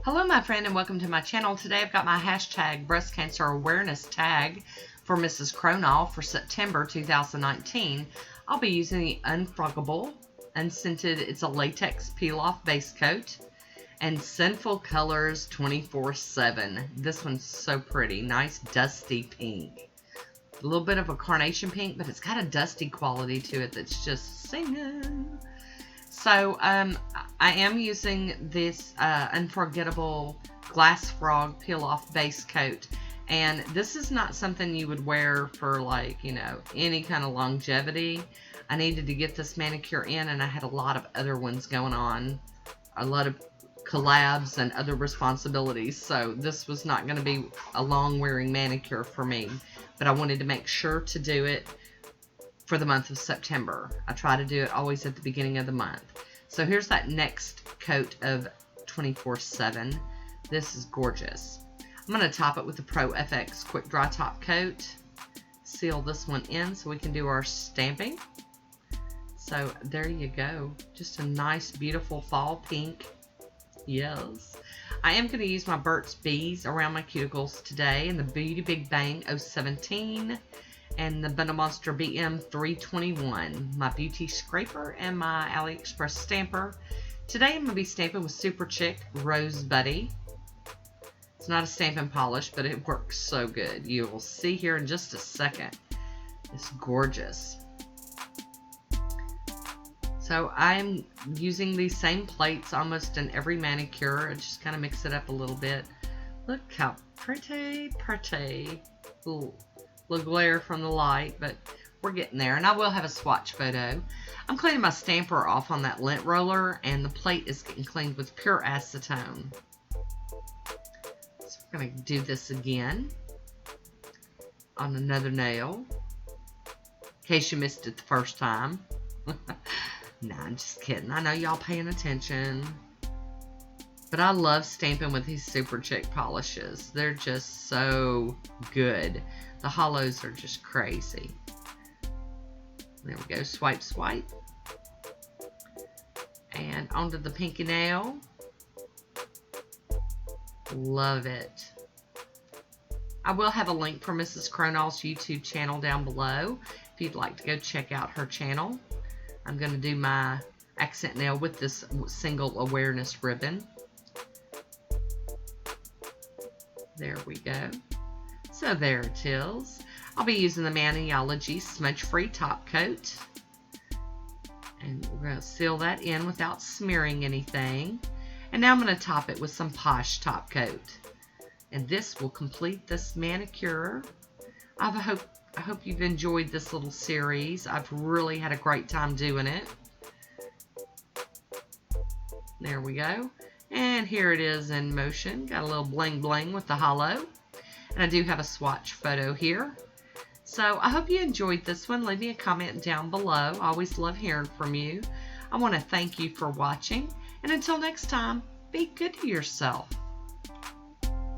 Hello my friend and welcome to my channel. Today I've got my hashtag breast cancer awareness tag for Mrs. Cronall for September 2019. I'll be using the Unfruggable Unscented, it's a latex peel off base coat, and Sinful Colors 24/7. This one's so pretty, nice dusty pink. A little bit of a carnation pink, but it's got a dusty quality to it that's just singing. So I am using this Unforgettable Glass Frog Peel Off Base Coat. And this is not something you would wear for, like, you know, any kind of longevity. I needed to get this manicure in, and I had a lot of other ones going on. A lot of collabs and other responsibilities. So this was not going to be a long-wearing manicure for me. But I wanted to make sure to do it for the month of September. I try to do it always at the beginning of the month. So here's that next coat of 24/7. This is gorgeous. I'm going to top it with the Pro FX Quick Dry Top Coat. Seal this one in so we can do our stamping. So there you go. Just a nice, beautiful fall pink. Yes. I am going to use my Burt's Bees around my cuticles today in the Beauty Big Bang 017 and the Bundle Monster BM 321. My Beauty Scraper and my AliExpress stamper. Today I'm going to be stamping with Super Chick Rose Buddy. It's not a stamping polish, but it works so good. You will see here in just a second. It's gorgeous. So I'm using these same plates almost in every manicure. I just kind of mix it up a little bit. Look how pretty, pretty. Little glare from the light, but we're getting there. And I will have a swatch photo. I'm cleaning my stamper off on that lint roller, and the plate is getting cleaned with pure acetone. So we're going to do this again on another nail, in case you missed it the first time. Nah, I'm just kidding. I know y'all paying attention. But I love stamping with these Super Chick polishes. They're just so good. The hollows are just crazy. There we go. Swipe, swipe. And onto the pinky nail. Love it. I will have a link for Mrs. Cronall's YouTube channel down below if you'd like to go check out her channel. I'm going to do my accent nail with this single awareness ribbon. There we go. So there it is. I'll be using the Maniology Smudge Free Top Coat. And we're going to seal that in without smearing anything. And now I'm going to top it with some Poshe Top Coat. And this will complete this manicure. I hope you've enjoyed this little series. I've really had a great time doing it. There we go. And here it is in motion. Got a little bling bling with the hollow. And I do have a swatch photo here. So I hope you enjoyed this one. Leave me a comment down below. I always love hearing from you. I want to thank you for watching. And until next time, be good to yourself.